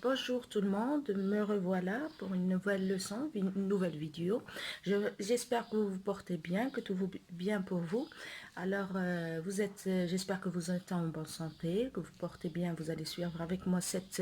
Bonjour tout le monde, me revoilà pour une nouvelle leçon, une nouvelle vidéo. J'espère que vous vous portez bien, que tout va bien pour vous. Alors, j'espère que vous êtes en bonne santé, que vous portez bien, vous allez suivre avec moi cette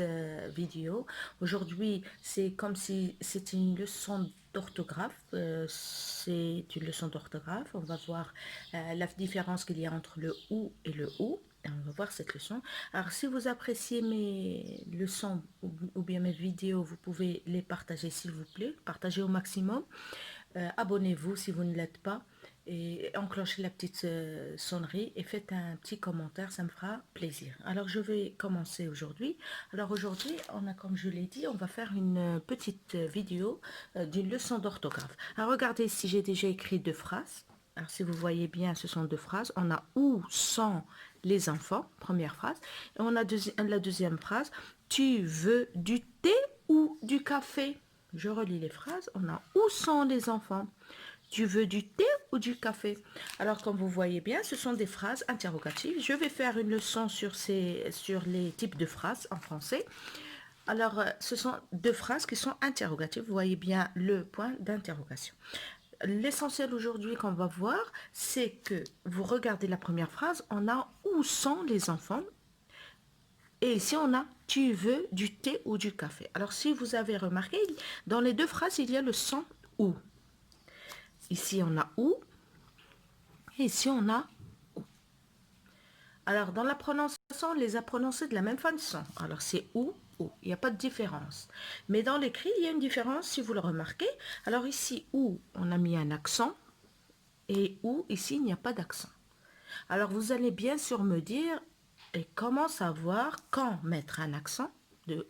vidéo. Aujourd'hui, c'est comme si c'était une leçon d'orthographe. C'est une leçon d'orthographe. On va voir la différence qu'il y a entre le OU et le OU. On va voir cette leçon. Alors, si vous appréciez mes leçons ou bien mes vidéos, vous pouvez les partager, s'il vous plaît. Partagez au maximum. Abonnez-vous si vous ne l'êtes pas. Et enclenchez la petite sonnerie et faites un petit commentaire, ça me fera plaisir. Alors, je vais commencer aujourd'hui. Alors, aujourd'hui, comme je l'ai dit, on va faire une petite vidéo d'une leçon d'orthographe. Alors, regardez ici, j'ai déjà écrit deux phrases. Alors, si vous voyez bien, ce sont deux phrases. On a où sont les enfants, première phrase. Et on a la deuxième phrase. Tu veux du thé ou du café? Je relis les phrases. On a où sont les enfants? Tu veux du thé ou du café? Alors, comme vous voyez bien, ce sont des phrases interrogatives. Je vais faire une leçon sur les types de phrases en français. Alors, ce sont deux phrases qui sont interrogatives. Vous voyez bien le point d'interrogation. L'essentiel aujourd'hui qu'on va voir, c'est que vous regardez la première phrase, on a où sont les enfants? Et ici, on a tu veux du thé ou du café? Alors, si vous avez remarqué, dans les deux phrases, il y a le son ou. Ici, on a où et ici, on a où. Alors, dans la prononciation, on les a prononcés de la même façon. Alors, c'est ou. Il n'y a pas de différence. Mais dans l'écrit, il y a une différence si vous le remarquez. Alors ici, où on a mis un accent et où ici, il n'y a pas d'accent. Alors, vous allez bien sûr me dire, et comment savoir quand mettre un accent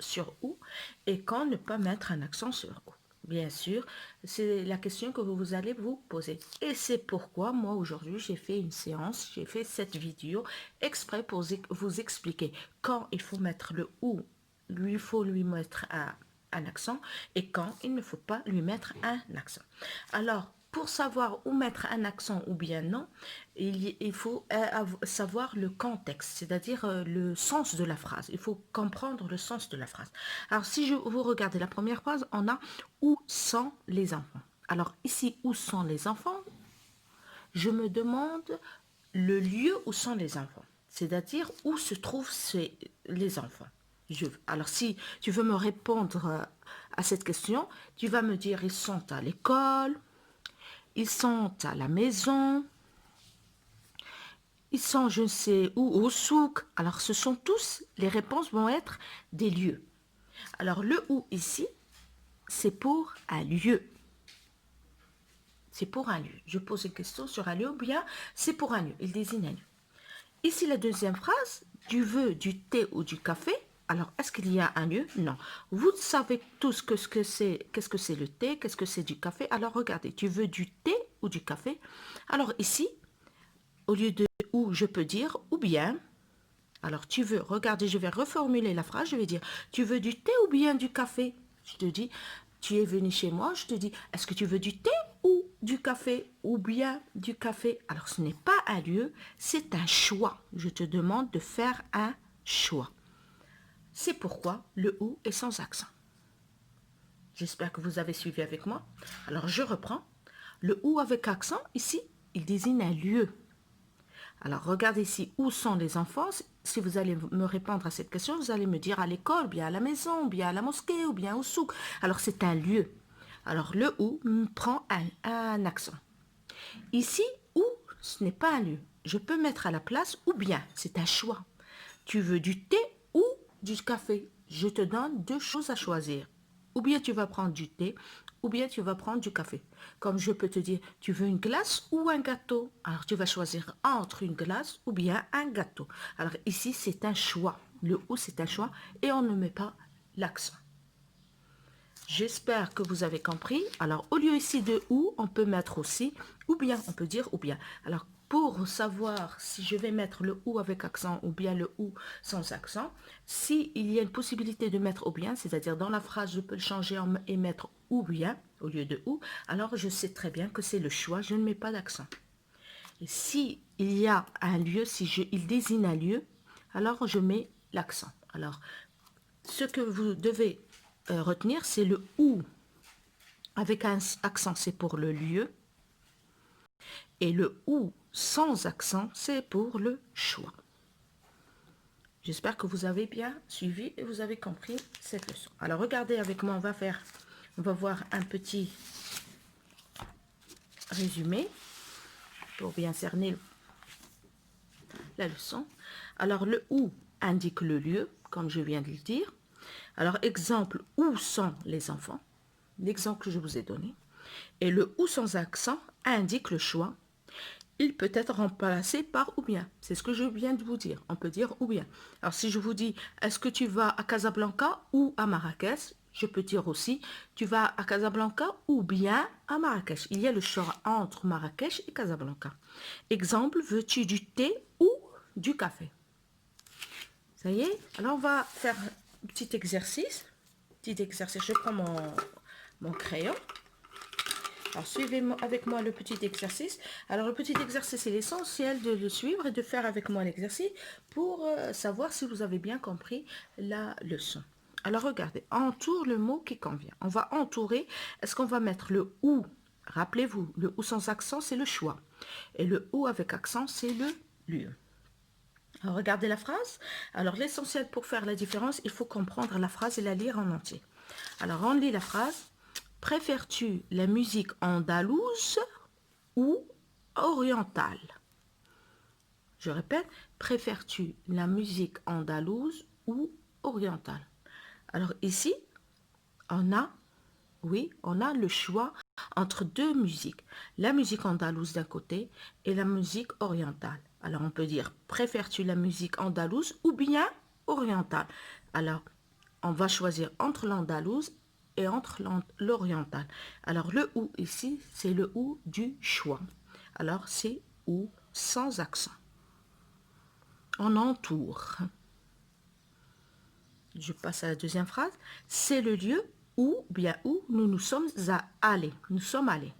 sur ou et quand ne pas mettre un accent sur ou. Bien sûr, c'est la question que vous allez vous poser. Et c'est pourquoi moi aujourd'hui j'ai fait une séance, j'ai fait cette vidéo exprès pour vous expliquer quand il faut mettre le ou, il faut lui mettre un accent et quand il ne faut pas lui mettre un accent. Alors, pour savoir où mettre un accent ou bien non, il faut savoir le contexte, c'est-à-dire le sens de la phrase. Il faut comprendre le sens de la phrase. Alors, si vous regardez la première phrase, on a où sont les enfants. Alors, ici, où sont les enfants? Je me demande le lieu où sont les enfants, c'est-à-dire où se trouvent les enfants. Alors, si tu veux me répondre à cette question, tu vas me dire ils sont à l'école, ils sont à la maison, ils sont je ne sais où, au souk. Alors, ce sont tous, les réponses vont être des lieux. Alors, le où ici, c'est pour un lieu. C'est pour un lieu. Je pose une question sur un lieu ou bien c'est pour un lieu. Il désigne un lieu. Ici, la deuxième phrase, tu veux du thé ou du café? Alors, est-ce qu'il y a un lieu? Non. Vous savez tous qu'est-ce que c'est le thé, qu'est-ce que c'est du café. Alors, regardez, tu veux du thé ou du café? Alors, ici, au lieu de ou, je peux dire ou bien. Alors, tu veux, regardez, je vais reformuler la phrase, je vais dire, tu veux du thé ou bien du café? Je te dis, tu es venu chez moi, je te dis, est-ce que tu veux du thé ou du café ou bien du café? Alors, ce n'est pas un lieu, c'est un choix. Je te demande de faire un choix. C'est pourquoi le ou est sans accent. J'espère que vous avez suivi avec moi. Alors, je reprends. Le ou avec accent, ici, il désigne un lieu. Alors, regardez ici, où sont les enfants? Si vous allez me répondre à cette question, vous allez me dire à l'école, bien à la maison, bien à la mosquée, ou bien au souk. Alors, c'est un lieu. Alors, le ou prend un accent. Ici, où, ce n'est pas un lieu. Je peux mettre à la place ou bien, c'est un choix. Tu veux du thé ou du café? Je te donne deux choses à choisir. Ou bien tu vas prendre du thé, ou bien tu vas prendre du café. Comme je peux te dire, tu veux une glace ou un gâteau? Alors tu vas choisir entre une glace ou bien un gâteau. Alors ici, c'est un choix. Le ou, c'est un choix et on ne met pas l'accent. J'espère que vous avez compris. Alors, au lieu ici de ou, on peut mettre aussi ou bien. On peut dire ou bien. Alors, pour savoir si je vais mettre le ou avec accent ou bien le ou sans accent, s'il y a une possibilité de mettre ou bien, c'est-à-dire dans la phrase, je peux le changer et mettre ou bien au lieu de ou, alors je sais très bien que c'est le choix, je ne mets pas d'accent. Et si il y a un lieu, il désigne un lieu, alors je mets l'accent. Alors, ce que vous devez retenir, c'est le ou avec un accent, c'est pour le lieu. Et le ou sans accent, c'est pour le choix. J'espère que vous avez bien suivi et vous avez compris cette leçon. Alors regardez avec moi, on va voir un petit résumé pour bien cerner la leçon. Alors le ou indique le lieu, comme je viens de le dire. Alors exemple, où sont les enfants? L'exemple que je vous ai donné. Et le ou sans accent indique le choix. Il peut être remplacé par ou bien. C'est ce que je viens de vous dire. On peut dire ou bien. Alors si je vous dis, est-ce que tu vas à Casablanca ou à Marrakech? Je peux dire aussi, tu vas à Casablanca ou bien à Marrakech. Il y a le choix entre Marrakech et Casablanca. Exemple, veux-tu du thé ou du café? Ça y est? Alors on va faire un petit exercice. Je prends mon crayon. Alors, suivez avec moi le petit exercice. Alors, le petit exercice, c'est l'essentiel de le suivre et de faire avec moi l'exercice pour savoir si vous avez bien compris la leçon. Alors, regardez, entoure le mot qui convient. On va entourer. Est-ce qu'on va mettre le ou? Rappelez-vous, le ou sans accent, c'est le choix. Et le ou avec accent, c'est le lieu. Alors, regardez la phrase. Alors, l'essentiel pour faire la différence, il faut comprendre la phrase et la lire en entier. Alors, on lit la phrase. Préfères-tu la musique andalouse ou orientale? Je répète, préfères-tu la musique andalouse ou orientale? Alors ici, on a le choix entre deux musiques. La musique andalouse d'un côté et la musique orientale. Alors on peut dire, préfères-tu la musique andalouse ou bien orientale? Alors, on va choisir entre l'andalouse et entre l'oriental. Alors, le ou ici, c'est le ou du choix. Alors, c'est ou sans accent. On entoure. Je passe à la deuxième phrase. C'est le lieu où nous sommes allés. Nous sommes allés.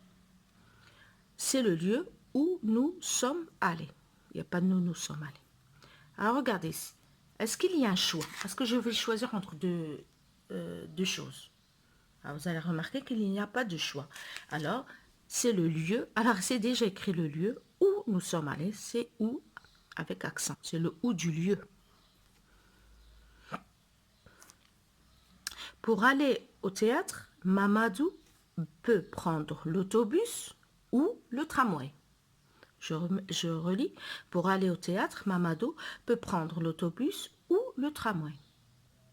C'est le lieu où nous sommes allés. Il n'y a pas de nous sommes allés. Alors, regardez ici. Est-ce qu'il y a un choix? Est-ce que je vais choisir entre deux choses? Alors, vous allez remarquer qu'il n'y a pas de choix. Alors, c'est le lieu. Alors, c'est déjà écrit le lieu où nous sommes allés. C'est où avec accent. C'est le où du lieu. Pour aller au théâtre, Mamadou peut prendre l'autobus ou le tramway. Je relis. Pour aller au théâtre, Mamadou peut prendre l'autobus ou le tramway.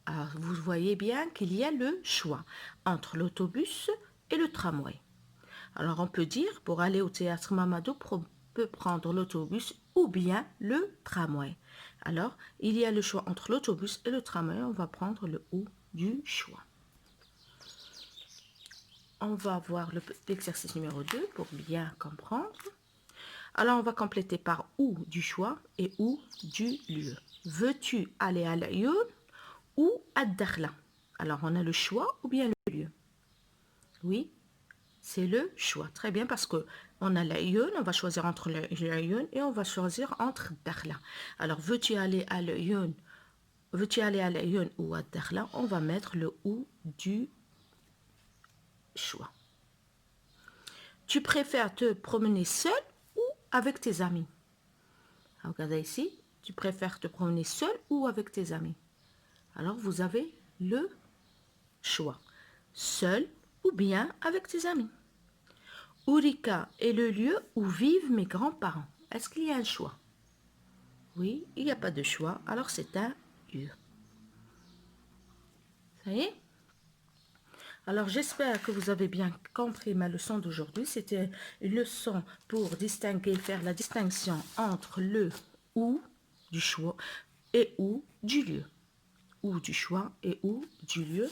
Alors, vous voyez bien qu'il y a le choix entre l'autobus et le tramway. Alors, on peut dire, pour aller au théâtre, Mamadou peut prendre l'autobus ou bien le tramway. Alors, il y a le choix entre l'autobus et le tramway. On va prendre le ou du choix. On va voir l'exercice numéro 2 pour bien comprendre. Alors, on va compléter par ou du choix et ou du lieu. Veux-tu aller à l'Ayoun ou à Dakhla? Alors, on a le choix ou bien le lieu? Oui, c'est le choix. Très bien, parce qu'on a l'Ayoun, on va choisir entre l'Ayoun et on va choisir entre Dakhla. Alors, veux-tu aller à l'Ayoun? Veux-tu aller à l'Ayoun ou à Dakhla? On va mettre le ou du choix. Tu préfères te promener seul ou avec tes amis? Alors, regardez ici, tu préfères te promener seul ou avec tes amis? Alors, vous avez le choix. Seul ou bien avec tes amis. Ourika est le lieu où vivent mes grands-parents. Est-ce qu'il y a un choix? Oui, il n'y a pas de choix, alors c'est un lieu. Ça y est? Alors j'espère que vous avez bien compris ma leçon d'aujourd'hui. C'était une leçon pour distinguer, faire la distinction entre le ou du choix et ou du lieu. Ou du choix et ou du lieu.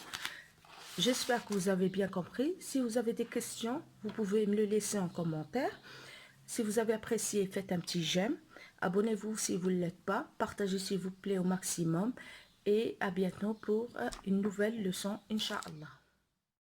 J'espère que vous avez bien compris. Si vous avez des questions, vous pouvez me le laisser en commentaire. Si vous avez apprécié, faites un petit j'aime. Abonnez-vous si vous ne l'êtes pas. Partagez s'il vous plaît au maximum. Et à bientôt pour une nouvelle leçon, Inch'Allah.